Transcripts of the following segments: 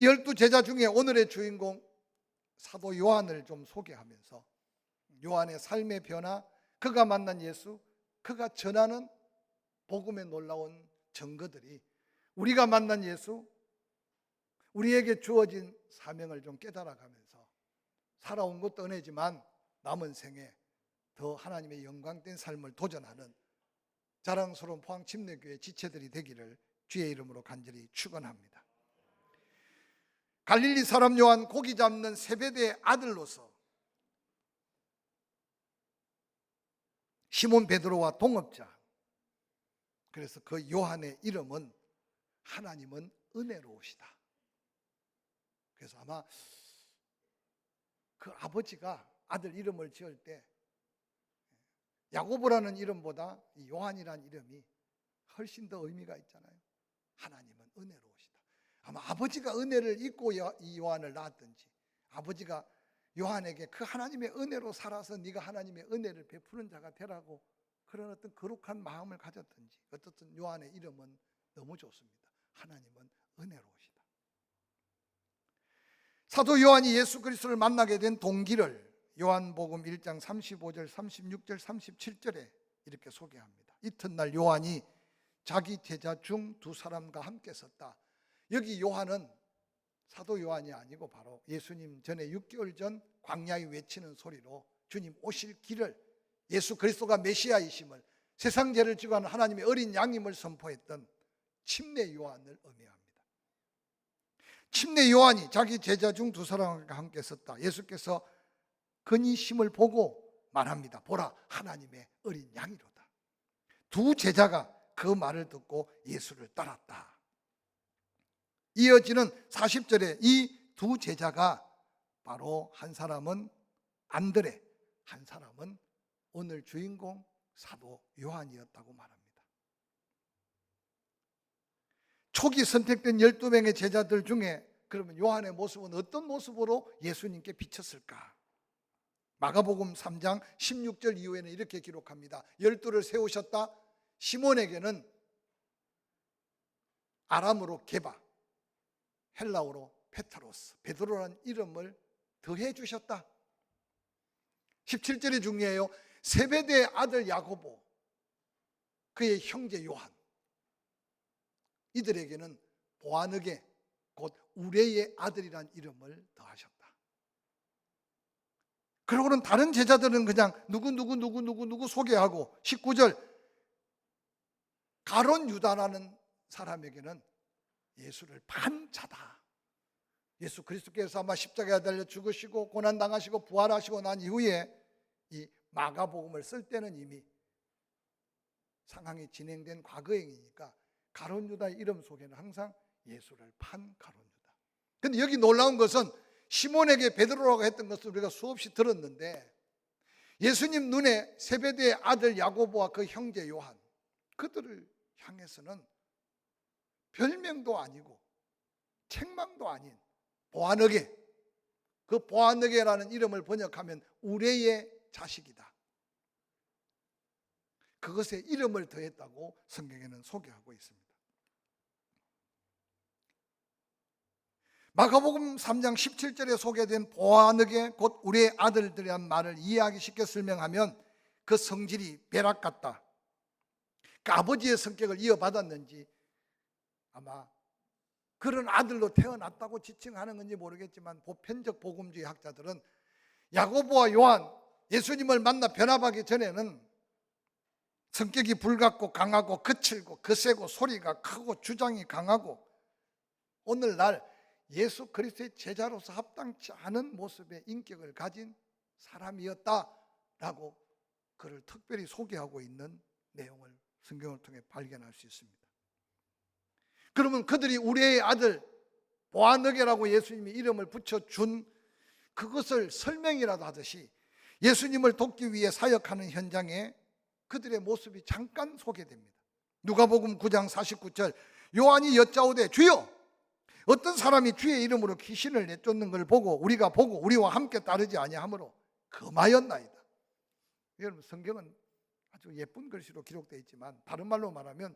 12 제자 중에 오늘의 주인공 사도 요한을 좀 소개하면서 요한의 삶의 변화, 그가 만난 예수, 그가 전하는 복음의 놀라운 증거들이 우리가 만난 예수, 우리에게 주어진 사명을 좀 깨달아가면서 살아온 것도 은혜지만 남은 생에 더 하나님의 영광된 삶을 도전하는 자랑스러운 포항 침례교회 지체들이 되기를 주의 이름으로 간절히 축원합니다. 갈릴리 사람 요한, 고기 잡는 세베대의 아들로서 시몬 베드로와 동업자, 그래서 그 요한의 이름은 하나님은 은혜로우시다. 그래서 아마 그 아버지가 아들 이름을 지을 때 야고보라는 이름보다 이 요한이라는 이름이 훨씬 더 의미가 있잖아요. 하나님은 은혜로우시다. 아마 아버지가 은혜를 잊고 이 요한을 낳았든지, 아버지가 요한에게 그 하나님의 은혜로 살아서 네가 하나님의 은혜를 베푸는 자가 되라고 그런 어떤 거룩한 마음을 가졌든지, 어떻든 요한의 이름은 너무 좋습니다. 하나님은 은혜로우시다. 사도 요한이 예수 그리스도를 만나게 된 동기를 요한복음 1장 35절, 36절, 37절에 이렇게 소개합니다. 이튿날 요한이 자기 제자 중 2사람과 함께 섰다. 여기 요한은 사도 요한이 아니고 바로 예수님 전에 6개월 전 광야에 외치는 소리로 주님 오실 길을, 예수 그리스도가 메시아이심을, 세상 죄를 지고 하는 하나님의 어린 양임을 선포했던 침례 요한을 의미합니다. 침례 요한이 자기 제자 중 2사람과 함께 섰다. 예수께서 근이심을 보고 말합니다. 보라, 하나님의 어린 양이로다. 2 제자가 그 말을 듣고 예수를 따랐다. 이어지는 40절에 이 2 제자가 바로 한 사람은 안드레, 한 사람은 오늘 주인공 사도 요한이었다고 말합니다. 초기 선택된 12명의 제자들 중에 그러면 요한의 모습은 어떤 모습으로 예수님께 비쳤을까? 마가복음 3장 16절 이후에는 이렇게 기록합니다. 12를 세우셨다. 시몬에게는 아람어로 게바, 헬라어로 페트로스, 베드로라는 이름을 더해 주셨다. 17절이 중요해요. 세베대의 아들 야고보, 그의 형제 요한, 이들에게는 보아느게 곧 우레의 아들이란 이름을 더하셨다. 그러고는 다른 제자들은 그냥 누구 소개하고 19절 가론 유다라는 사람에게는 예수를 판 자다. 예수 그리스도께서 아마 십자가에 달려 죽으시고 고난당하시고 부활하시고 난 이후에 이 마가복음을 쓸 때는 이미 상황이 진행된 과거행이니까 가론 유다의 이름 속에는 항상 예수를 판 가론 유다. 근데 여기 놀라운 것은 시몬에게 베드로라고 했던 것을 우리가 수없이 들었는데, 예수님 눈에 세베대의 아들 야고보와 그 형제 요한, 그들을 향해서는 별명도 아니고 책망도 아닌 보아느게, 그 보아느게라는 이름을 번역하면 우레의 자식이다, 그것에 이름을 더했다고 성경에는 소개하고 있습니다. 마가복음 3장 17절에 소개된 보아느게 곧 우리의 아들들이란 말을 이해하기 쉽게 설명하면 그 성질이 벼락 같다. 그 아버지의 성격을 이어받았는지 아마 그런 아들로 태어났다고 지칭하는 건지 모르겠지만 보편적 복음주의 학자들은 야고보와 요한, 예수님을 만나 변화하기 전에는 성격이 불같고 강하고 거칠고 거세고 소리가 크고 주장이 강하고 오늘날 예수 그리스도의 제자로서 합당치 않은 모습의 인격을 가진 사람이었다라고 그를 특별히 소개하고 있는 내용을 성경을 통해 발견할 수 있습니다. 그러면 그들이 우리의 아들 보아느게라고 예수님이 이름을 붙여준 그것을 설명이라도 하듯이 예수님을 돕기 위해 사역하는 현장에 그들의 모습이 잠깐 소개됩니다. 누가복음 9장 49절 요한이 여짜오되 주여, 어떤 사람이 주의 이름으로 귀신을 내쫓는 걸 보고 우리와 함께 따르지 아니하므로 금하였나이다. 여러분, 성경은 아주 예쁜 글씨로 기록되어 있지만 다른 말로 말하면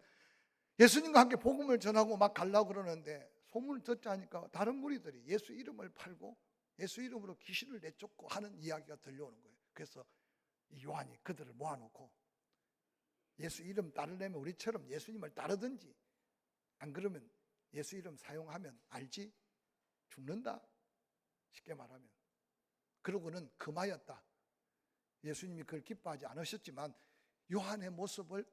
예수님과 함께 복음을 전하고 막 가려고 그러는데 소문을 듣자 하니까 다른 무리들이 예수 이름을 팔고 예수 이름으로 귀신을 내쫓고 하는 이야기가 들려오는 거예요. 그래서 요한이 그들을 모아놓고 예수 이름 따르려면 우리처럼 예수님을 따르든지, 안 그러면 예수 이름 사용하면 알지? 죽는다. 쉽게 말하면. 그러고는 금하였다. 예수님이 그걸 기뻐하지 않으셨지만 요한의 모습을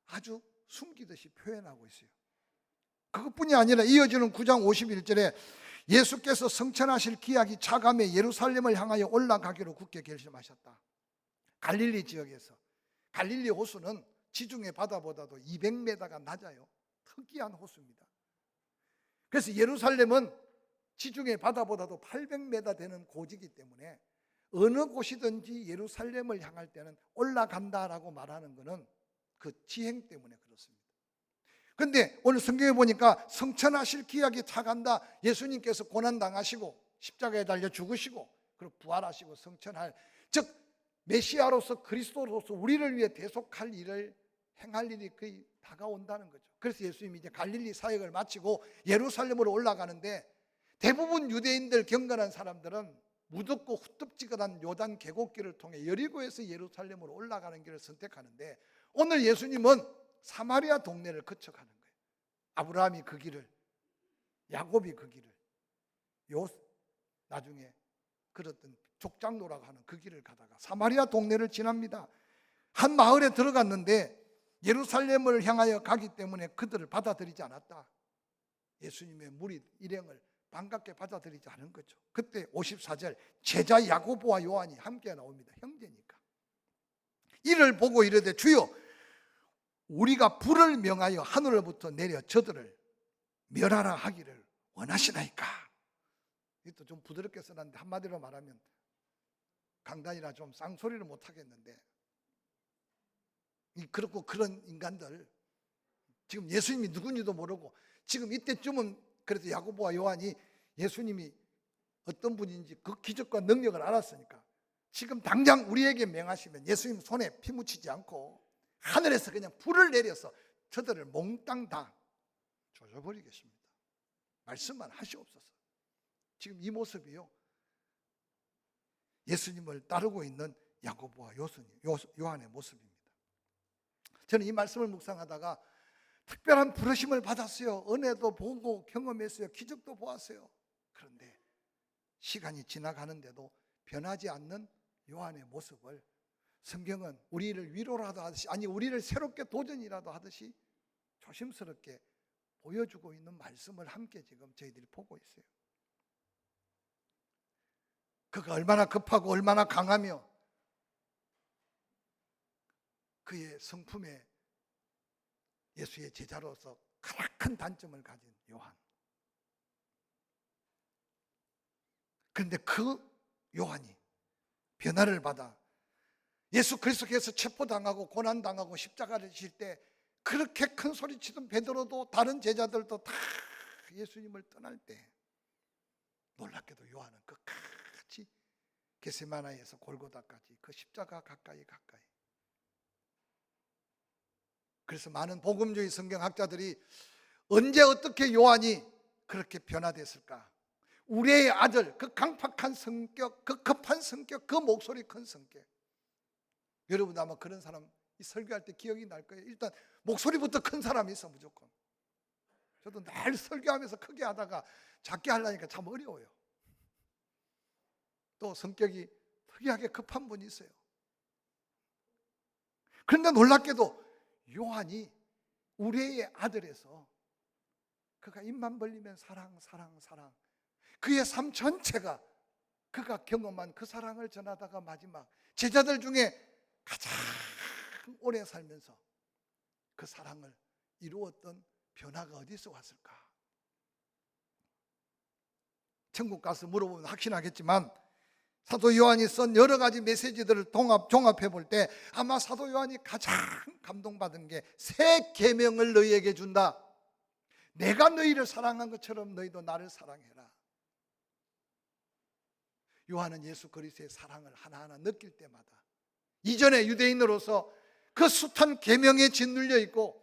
아주 숨기듯이 표현하고 있어요. 그것뿐이 아니라 이어지는 9장 51절에 예수께서 성천하실 기약이 차감해 예루살렘을 향하여 올라가기로 굳게 결심하셨다. 갈릴리 지역에서, 갈릴리 호수는 지중해 바다보다도 200m가 낮아요. 특이한 호수입니다. 그래서 예루살렘은 지중해 바다보다도 800m 되는 고지이기 때문에 어느 곳이든지 예루살렘을 향할 때는 올라간다라고 말하는 것은 그 지행 때문에 그렇습니다. 그런데 오늘 성경에 보니까 성천하실 기약이 차간다. 예수님께서 고난당하시고 십자가에 달려 죽으시고 그리고 부활하시고 성천할, 즉 메시아로서 그리스도로서 우리를 위해 대속할 일을 행할 일이 거의 다가온다는 거죠. 그래서 예수님이 이제 갈릴리 사역을 마치고 예루살렘으로 올라가는데 대부분 유대인들, 경건한 사람들은 무덥고 후텁지근한 요단 계곡길을 통해 여리고에서 예루살렘으로 올라가는 길을 선택하는데 오늘 예수님은 사마리아 동네를 거쳐가는 거예요. 아브라함이 그 길을, 야곱이 그 길을, 나중에 그랬던 족장로라고 하는 그 길을 가다가 사마리아 동네를 지납니다. 한 마을에 들어갔는데 예루살렘을 향하여 가기 때문에 그들을 받아들이지 않았다. 예수님의 무리 일행을 반갑게 받아들이지 않은 거죠. 그때 54절 제자 야고보와 요한이 함께 나옵니다. 형제니까. 이를 보고 이르되 주여 우리가 불을 명하여 하늘로부터 내려 저들을 멸하라 하기를 원하시나이까. 이것도 좀 부드럽게 써놨는데 한마디로 말하면 강단이라 좀 쌍소리를 못 하겠는데, 그렇고 그런 인간들 지금 예수님이 누군지도 모르고 지금 이때쯤은 그래도 야고보와 요한이 예수님이 어떤 분인지 그 기적과 능력을 알았으니까 지금 당장 우리에게 명하시면 예수님 손에 피 묻히지 않고 하늘에서 그냥 불을 내려서 저들을 몽땅 다 조져버리겠습니다. 말씀만 하시옵소서. 지금 이 모습이요, 예수님을 따르고 있는 야고보와 요한의 모습입니다. 저는 이 말씀을 묵상하다가 특별한 부르심을 받았어요. 은혜도 보고 경험했어요. 기적도 보았어요. 그런데 시간이 지나가는데도 변하지 않는 요한의 모습을 성경은 우리를 위로라도 하듯이, 아니 우리를 새롭게 도전이라도 하듯이 조심스럽게 보여주고 있는 말씀을 함께 지금 저희들이 보고 있어요. 그가 얼마나 급하고 얼마나 강하며 그의 성품에 예수의 제자로서 가장 큰 단점을 가진 요한. 그런데 그 요한이 변화를 받아 예수 그리스도께서 체포당하고 고난당하고 십자가를 지실 때 그렇게 큰 소리치던 베드로도 다른 제자들도 다 예수님을 떠날 때 놀랍게도 요한은 끝까지 겟세마나에서 골고다까지 그 십자가 가까이 그래서 많은 복음주의 성경학자들이 언제 어떻게 요한이 그렇게 변화됐을까? 우리의 아들, 그 강팍한 성격, 그 급한 성격, 그 목소리 큰 성격. 여러분 아마 그런 사람 설교할 때 기억이 날 거예요. 일단 목소리부터 큰 사람이 있어 무조건. 저도 늘 설교하면서 크게 하다가 작게 하려니까 참 어려워요. 또 성격이 특이하게 급한 분이 있어요. 그런데 놀랍게도 요한이 우리의 아들에서 그가 입만 벌리면 사랑 그의 삶 전체가 그가 경험한 그 사랑을 전하다가 마지막 제자들 중에 가장 오래 살면서 그 사랑을 이루었던 변화가 어디서 왔을까? 천국 가서 물어보면 확신하겠지만 사도 요한이 쓴 여러 가지 메시지들을 종합해 볼 때 아마 사도 요한이 가장 감동받은 게 새 계명을 너희에게 준다. 내가 너희를 사랑한 것처럼 너희도 나를 사랑해라. 요한은 예수 그리스도의 사랑을 하나하나 느낄 때마다 이전에 유대인으로서 그 숱한 계명에 짓눌려 있고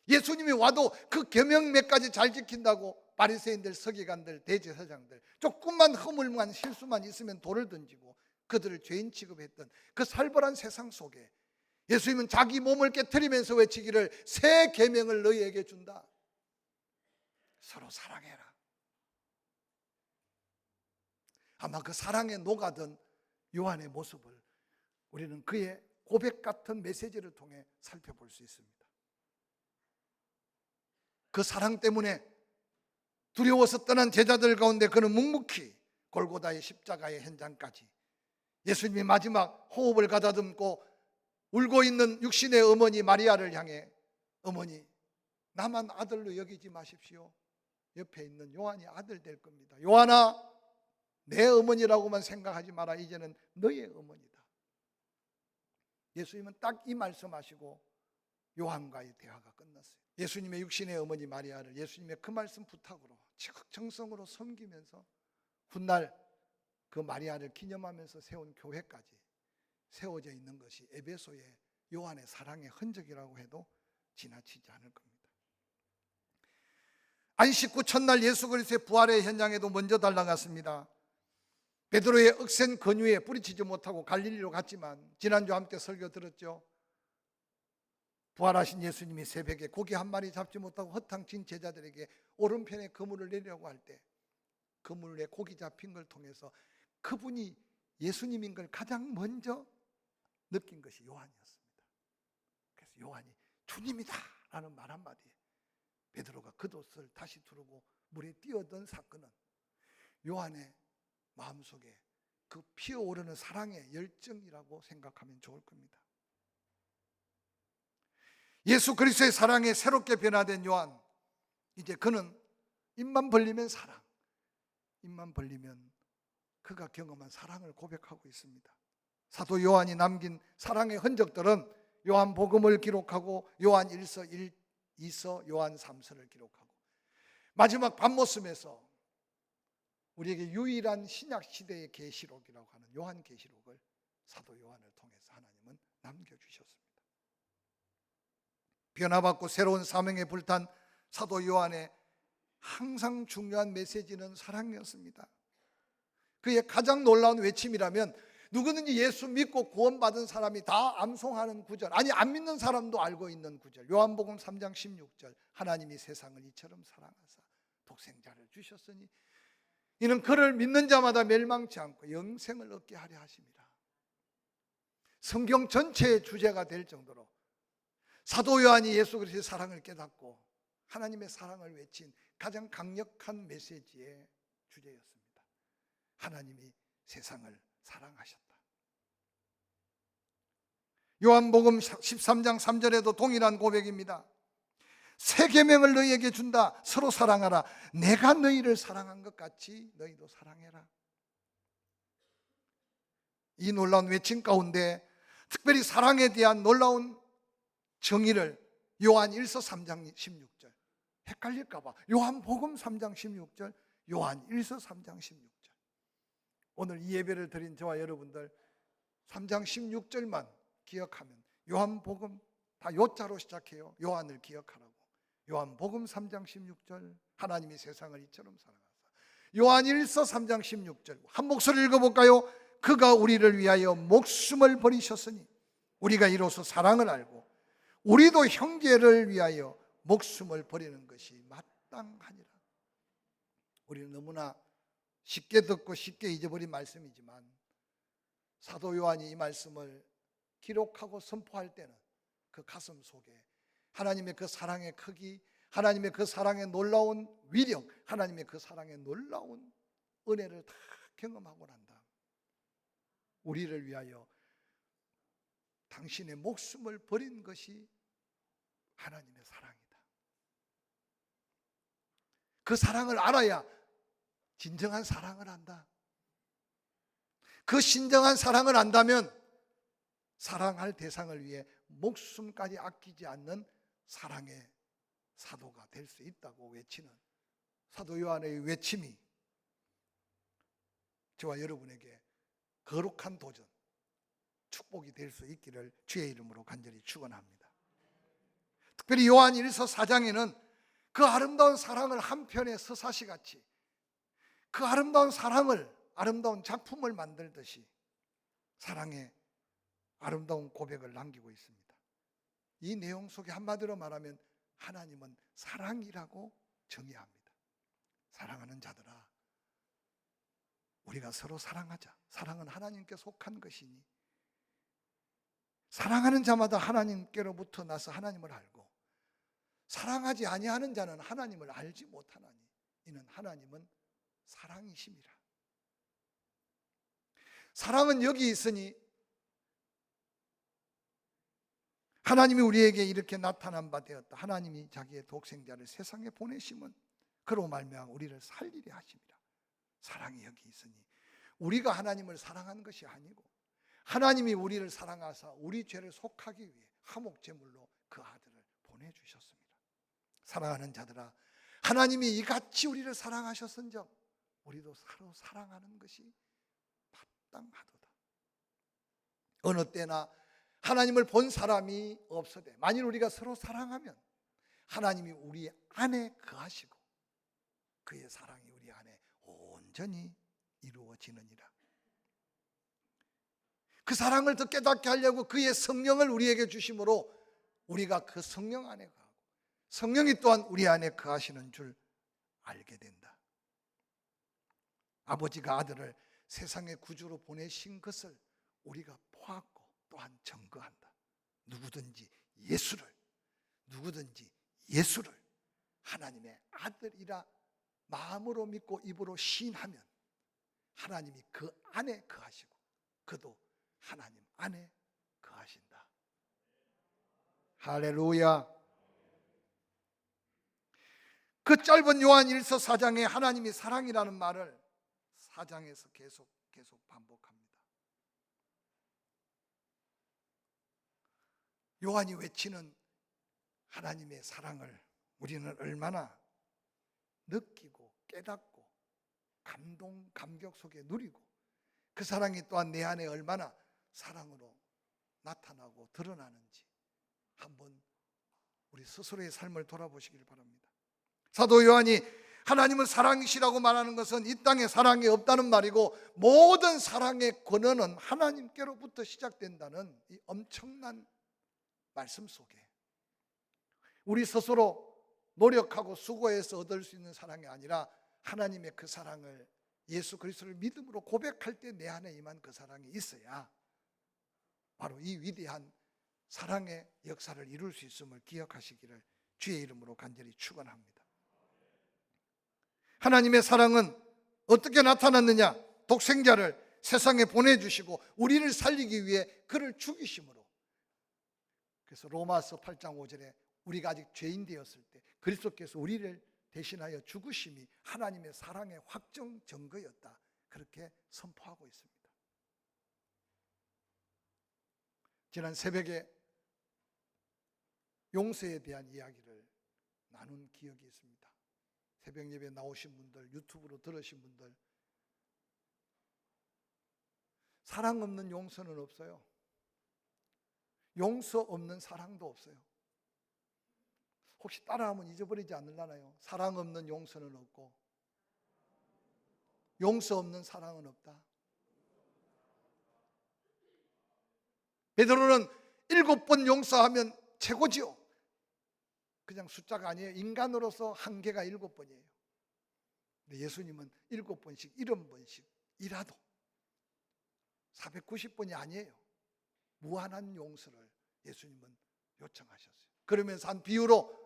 예수님이 와도 그 계명 몇 가지 잘 지킨다고 바리새인들, 서기관들, 대제사장들, 조금만 허물만 실수만 있으면 돌을 던지고 그들을 죄인 취급했던 그 살벌한 세상 속에 예수님은 자기 몸을 깨트리면서 외치기를 새 계명을 너희에게 준다. 서로 사랑해라. 아마 그 사랑에 녹아든 요한의 모습을 우리는 그의 고백 같은 메시지를 통해 살펴볼 수 있습니다. 그 사랑 때문에 두려워서 떠난 제자들 가운데 그는 묵묵히 골고다의 십자가의 현장까지 예수님이 마지막 호흡을 가다듬고 울고 있는 육신의 어머니 마리아를 향해 어머니 나만 아들로 여기지 마십시오. 옆에 있는 요한이 아들 될 겁니다. 요한아 내 어머니라고만 생각하지 마라. 이제는 너의 어머니다. 예수님은 딱 이 말씀하시고 요한과의 대화가 끝났어요. 예수님의 육신의 어머니 마리아를 예수님의 그 말씀 부탁으로 지극정성으로 섬기면서 훗날 그 마리아를 기념하면서 세운 교회까지 세워져 있는 것이 에베소의 요한의 사랑의 흔적이라고 해도 지나치지 않을 겁니다. 안식구 첫날 예수 그리스도의 부활의 현장에도 먼저 달려갔습니다. 베드로의 억센 권유에 뿌리치지 못하고 갈릴리로 갔지만 지난주 함께 설교 들었죠. 부활하신 예수님이 새벽에 고기 한 마리 잡지 못하고 허탕친 제자들에게 오른편에 그물을 내리려고 할 때 그물에 고기 잡힌 걸 통해서 그분이 예수님인 걸 가장 먼저 느낀 것이 요한이었습니다. 그래서 요한이 주님이다 라는 말 한마디에 베드로가 겉옷을 다시 두르고 물에 뛰어든 사건은 요한의 마음속에 그 피어오르는 사랑의 열정이라고 생각하면 좋을 겁니다. 예수 그리스도의 사랑에 새롭게 변화된 요한, 이제 그는 입만 벌리면 사랑, 입만 벌리면 그가 경험한 사랑을 고백하고 있습니다. 사도 요한이 남긴 사랑의 흔적들은 요한복음을 기록하고 요한 1서, 2서, 요한 3서를 기록하고 마지막 밤모습에서 우리에게 유일한 신약 시대의 계시록이라고 하는 요한 계시록을 사도 요한을 통해서 하나님은 남겨주셨습니다. 변화받고 새로운 사명에 불탄 사도 요한의 항상 중요한 메시지는 사랑이었습니다. 그의 가장 놀라운 외침이라면 누구든지 예수 믿고 구원받은 사람이 다 암송하는 구절, 아니 안 믿는 사람도 알고 있는 구절, 요한복음 3장 16절, 하나님이 세상을 이처럼 사랑하사 독생자를 주셨으니 이는 그를 믿는 자마다 멸망치 않고 영생을 얻게 하려 하심이라. 성경 전체의 주제가 될 정도로 사도 요한이 예수 그리스도의 사랑을 깨닫고 하나님의 사랑을 외친 가장 강력한 메시지의 주제였습니다. 하나님이 세상을 사랑하셨다. 요한복음 13장 3절에도 동일한 고백입니다. 새 계명을 너희에게 준다. 서로 사랑하라. 내가 너희를 사랑한 것 같이 너희도 사랑해라. 이 놀라운 외침 가운데 특별히 사랑에 대한 놀라운 정의를 요한 1서 3장 16절, 헷갈릴까 봐 요한복음 3장 16절, 요한 1서 3장 16절. 오늘 이 예배를 드린 저와 여러분들 3장 16절만 기억하면 요한복음 다 요자로 시작해요. 요한을 기억하라고. 요한복음 3장 16절, 하나님이 세상을 이처럼 사랑하사. 요한 1서 3장 16절 한 목소리 읽어볼까요? 그가 우리를 위하여 목숨을 버리셨으니 우리가 이로써 사랑을 알고 우리도 형제를 위하여 목숨을 버리는 것이 마땅하니라. 우리는 너무나 쉽게 듣고 쉽게 잊어버린 말씀이지만 사도 요한이 이 말씀을 기록하고 선포할 때는 그 가슴 속에 하나님의 그 사랑의 크기, 하나님의 그 사랑의 놀라운 위력, 하나님의 그 사랑의 놀라운 은혜를 다 경험하고 난 다음 우리를 위하여 당신의 목숨을 버린 것이 하나님의 사랑이다. 그 사랑을 알아야 진정한 사랑을 안다. 그 진정한 사랑을 안다면 사랑할 대상을 위해 목숨까지 아끼지 않는 사랑의 사도가 될 수 있다고 외치는 사도 요한의 외침이 저와 여러분에게 거룩한 도전, 축복이 될 수 있기를 주의 이름으로 간절히 축원합니다. 특별히 요한 1서 4장에는 그 아름다운 사랑을 한 편의 서사시같이 그 아름다운 사랑을 아름다운 작품을 만들듯이 사랑의 아름다운 고백을 남기고 있습니다. 이 내용 속에 한마디로 말하면 하나님은 사랑이라고 정의합니다. 사랑하는 자들아, 우리가 서로 사랑하자. 사랑은 하나님께 속한 것이니 사랑하는 자마다 하나님께로부터 나서 하나님을 알고 사랑하지 아니하는 자는 하나님을 알지 못하나니 이는 하나님은 사랑이심이라. 사랑은 여기 있으니 하나님이 우리에게 이렇게 나타난 바 되었다. 하나님이 자기의 독생자를 세상에 보내심은 그로 말미암아 우리를 살리려 하심이라. 사랑이 여기 있으니 우리가 하나님을 사랑한 것이 아니고 하나님이 우리를 사랑하사 우리 죄를 속하기 위해 화목제물로 그 아들을 보내주셨습니다. 사랑하는 자들아, 하나님이 이같이 우리를 사랑하셨은즉 우리도 서로 사랑하는 것이 마땅하도다. 어느 때나 하나님을 본 사람이 없으되 만일 우리가 서로 사랑하면 하나님이 우리 안에 거하시고 그의 사랑이 우리 안에 온전히 이루어지느니라. 그 사랑을 더 깨닫게 하려고 그의 성령을 우리에게 주심으로 우리가 그 성령 안에 거하고 성령이 또한 우리 안에 거하시는 줄 알게 된다. 아버지가 아들을 세상의 구주로 보내신 것을 우리가 보았고 또한 증거한다. 누구든지 예수를 하나님의 아들이라 마음으로 믿고 입으로 시인하면 하나님이 그 안에 거하시고 그도 하나님 안에 거하신다. 할렐루야. 그 짧은 요한 1서 4장에 하나님이 사랑이라는 말을 4장에서 계속 반복합니다. 요한이 외치는 하나님의 사랑을 우리는 얼마나 느끼고 깨닫고 감격 속에 누리고 그 사랑이 또한 내 안에 얼마나 사랑으로 나타나고 드러나는지 한번 우리 스스로의 삶을 돌아보시길 바랍니다. 사도 요한이 하나님은 사랑이시라고 말하는 것은 이 땅에 사랑이 없다는 말이고 모든 사랑의 근원은 하나님께로부터 시작된다는 이 엄청난 말씀 속에 우리 스스로 노력하고 수고해서 얻을 수 있는 사랑이 아니라 하나님의 그 사랑을 예수 그리스도를 믿음으로 고백할 때 내 안에 임한 그 사랑이 있어야 바로 이 위대한 사랑의 역사를 이룰 수 있음을 기억하시기를 주의 이름으로 간절히 축원합니다. 하나님의 사랑은 어떻게 나타났느냐? 독생자를 세상에 보내주시고 우리를 살리기 위해 그를 죽이심으로. 그래서 로마서 8장 5절에 우리가 아직 죄인 되었을 때 그리스도께서 우리를 대신하여 죽으심이 하나님의 사랑의 확정 증거였다. 그렇게 선포하고 있습니다. 지난 새벽에 용서에 대한 이야기를 나눈 기억이 있습니다. 새벽 예배 나오신 분들, 유튜브로 들으신 분들, 사랑 없는 용서는 없어요. 용서 없는 사랑도 없어요. 혹시 따라하면 잊어버리지 않으려나요? 사랑 없는 용서는 없고 용서 없는 사랑은 없다. 베드로는 7번 용서하면 최고지요. 그냥 숫자가 아니에요. 인간으로서 한계가 7번이에요. 근데 예수님은 7번씩 70번씩이라도 490번이 아니에요. 무한한 용서를 예수님은 요청하셨어요. 그러면서 한 비유로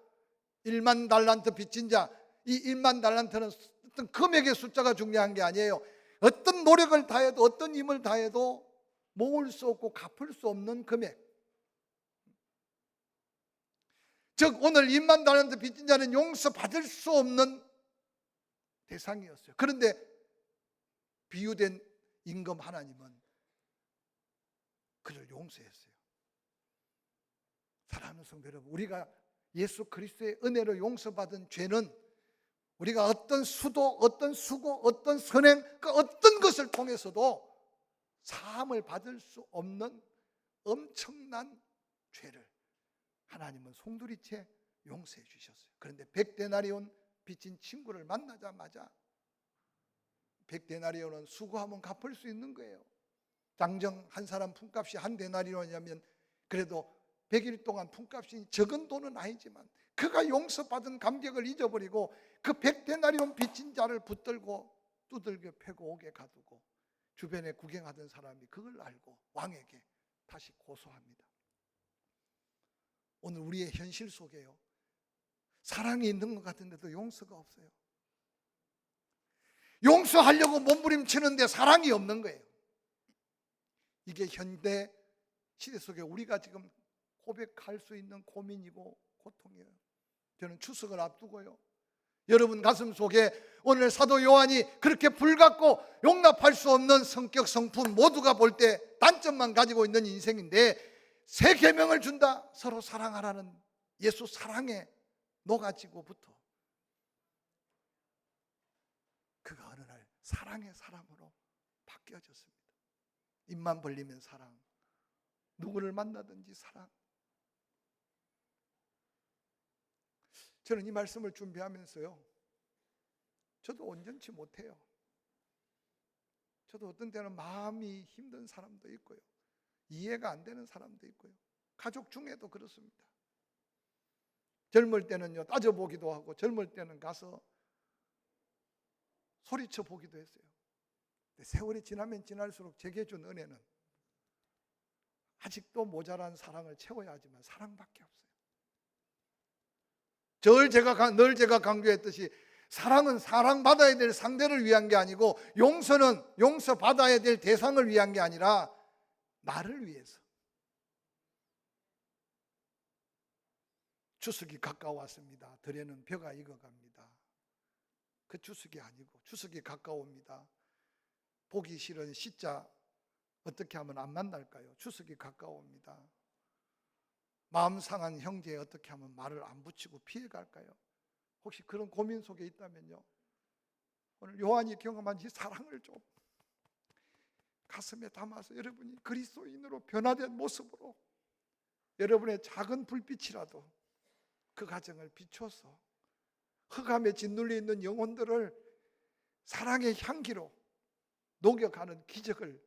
1만 달란트 빚진 자, 이 1만 달란트는 어떤 금액의 숫자가 중요한 게 아니에요. 어떤 노력을 다해도 어떤 힘을 다해도 모을 수 없고 갚을 수 없는 금액. 즉 오늘 1만 달란트 빚진 자는 용서받을 수 없는 대상이었어요. 그런데 비유된 임금 하나님은 그를 용서했어요. 사랑하는 성도 여러분, 우리가 예수 그리스도의 은혜로 용서받은 죄는 우리가 어떤 수도, 어떤 수고, 어떤 선행, 그 어떤 것을 통해서도 사함을 받을 수 없는 엄청난 죄를 하나님은 송두리째 용서해 주셨어요. 그런데 100데나리온 빚진 친구를 만나자마자 100데나리온은 수고하면 갚을 수 있는 거예요. 당정 한 사람 품값이 한 데나리온이면 그래도 100일 동안 품값이 적은 돈은 아니지만 그가 용서받은 감격을 잊어버리고 그 100데나리온 빚진 자를 붙들고 두들겨 패고 옥에 가두고 주변에 구경하던 사람이 그걸 알고 왕에게 다시 고소합니다. 오늘 우리의 현실 속에요, 사랑이 있는 것 같은데도 용서가 없어요. 용서하려고 몸부림치는데 사랑이 없는 거예요. 이게 현대 시대 속에 우리가 지금 고백할 수 있는 고민이고 고통이에요. 저는 추석을 앞두고요, 여러분 가슴 속에 오늘 사도 요한이 그렇게 불같고 용납할 수 없는 성격 성품 모두가 볼 때 단점만 가지고 있는 인생인데 새 계명을 준다. 서로 사랑하라는 예수 사랑에 녹아지고부터 그가 어느 날 사랑의 사람으로 바뀌어졌습니다. 입만 벌리면 사랑, 누구를 만나든지 사랑. 저는 이 말씀을 준비하면서요, 저도 온전치 못해요. 저도 어떤 때는 마음이 힘든 사람도 있고요, 이해가 안 되는 사람도 있고요, 가족 중에도 그렇습니다. 젊을 때는요 따져보기도 하고 젊을 때는 가서 소리쳐 보기도 했어요. 근데 세월이 지나면 지날수록 제게 준 은혜는 아직도 모자란 사랑을 채워야 하지만 사랑밖에 없어요. 늘 제가 강조했듯이 사랑은 사랑받아야 될 상대를 위한 게 아니고 용서는 용서받아야 될 대상을 위한 게 아니라 나를 위해서. 추석이 가까웠습니다. 들에는 벼가 익어갑니다. 그 추석이 아니고 추석이 가까웁니다. 보기 싫은 시자 어떻게 하면 안 만날까요? 추석이 가까웁니다. 마음 상한 형제에 어떻게 하면 말을 안 붙이고 피해갈까요? 혹시 그런 고민 속에 있다면요, 오늘 요한이 경험한 이 사랑을 좀 가슴에 담아서 여러분이 그리스도인으로 변화된 모습으로 여러분의 작은 불빛이라도 그 가정을 비춰서 흑암에 짓눌려 있는 영혼들을 사랑의 향기로 녹여가는 기적을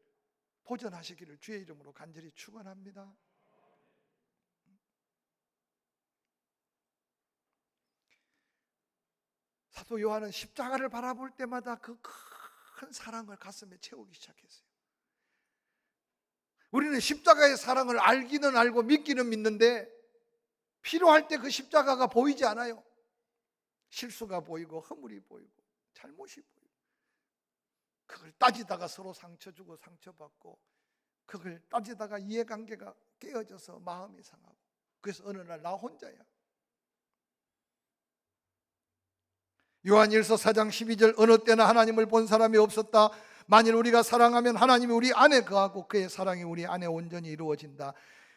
보전하시기를 주의 이름으로 간절히 축원합니다. 사도 요한은 십자가를 바라볼 때마다 그 큰 사랑을 가슴에 채우기 시작했어요. 우리는 십자가의 사랑을 알기는 알고 믿기는 믿는데 필요할 때 그 십자가가 보이지 않아요. 실수가 보이고 허물이 보이고 잘못이 보이고 그걸 따지다가 서로 상처 주고 상처받고 그걸 따지다가 이해관계가 깨어져서 마음이 상하고 그래서 어느 날 나 혼자야. 요한일서 4장 12절 어느 때나 하나님을 본 사람이 없었다. 만일 우리가 사랑하면 하나님이 우리 안에 거하고 그의 사랑이 우리 안에 온전히 이루어진다.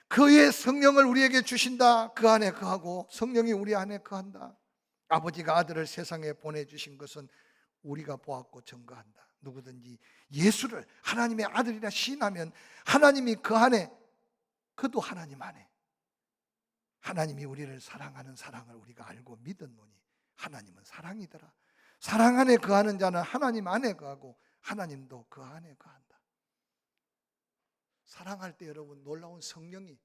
그의 성령을 우리에게 주신다. 그 안에 거하고 성령이 우리 안에 거한다. 아버지가 아들을 세상에 보내주신 것은 우리가 보았고 증거한다. 누구든지 예수를 하나님의 아들이라 시인하면 하나님이 그 안에, 그도 하나님 안에, 하나님이 우리를 사랑하는 사랑을 우리가 알고 믿었노니 하나님은 사랑이더라. 사랑 안에 거하는 자는 하나님 안에 거하고 하나님도 그 안에 거한다. 사랑할 때 여러분 놀라운 성령이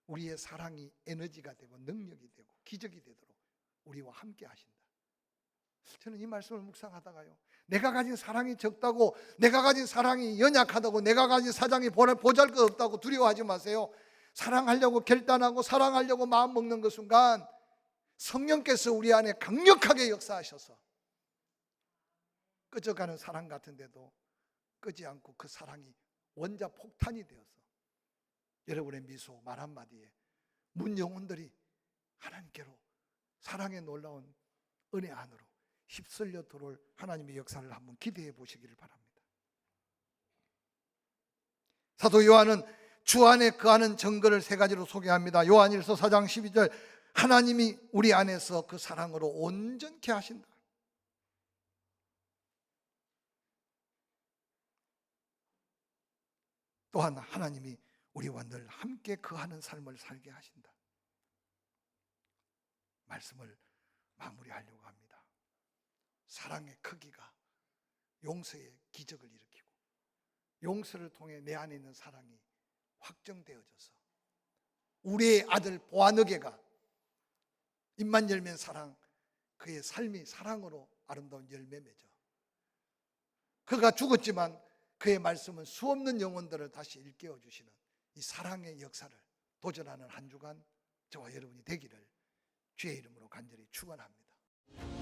우리의 사랑이 에너지가 되고 능력이 되고 기적이 되도록 우리와 함께 하신다. 저는 이 말씀을 묵상하다가요, 내가 가진 사랑이 적다고, 내가 가진 사랑이 연약하다고, 내가 가진 사랑이 보잘것없다고 두려워하지 마세요. 사랑하려고 결단하고 사랑하려고 마음 먹는 그 순간 성령께서 우리 안에 강력하게 역사하셔서 꺼져가는 사랑 같은데도 끄지 않고 그 사랑이 원자 폭탄이 되어서 여러분의 미소 말 한마디에 문 영혼들이 하나님께로 사랑의 놀라운 은혜 안으로 휩쓸려 들어올 하나님의 역사를 한번 기대해 보시기를 바랍니다. 사도 요한은 주 안에 거하는 증거를 세 가지로 소개합니다. 요한일서 4장 12절 하나님이 우리 안에서 그 사랑으로 온전케 하신다. 또한 하나님이 우리와 늘 함께 거하는 삶을 살게 하신다. 말씀을 마무리하려고 합니다. 사랑의 크기가 용서의 기적을 일으키고 용서를 통해 내 안에 있는 사랑이 확정되어져서 우리의 아들 보아느게가 입만 열면 사랑, 그의 삶이 사랑으로 아름다운 열매 맺어. 그가 죽었지만 그의 말씀은 수없는 영혼들을 다시 일깨워 주시는 이 사랑의 역사를 도전하는 한 주간 저와 여러분이 되기를 주의 이름으로 간절히 축원합니다.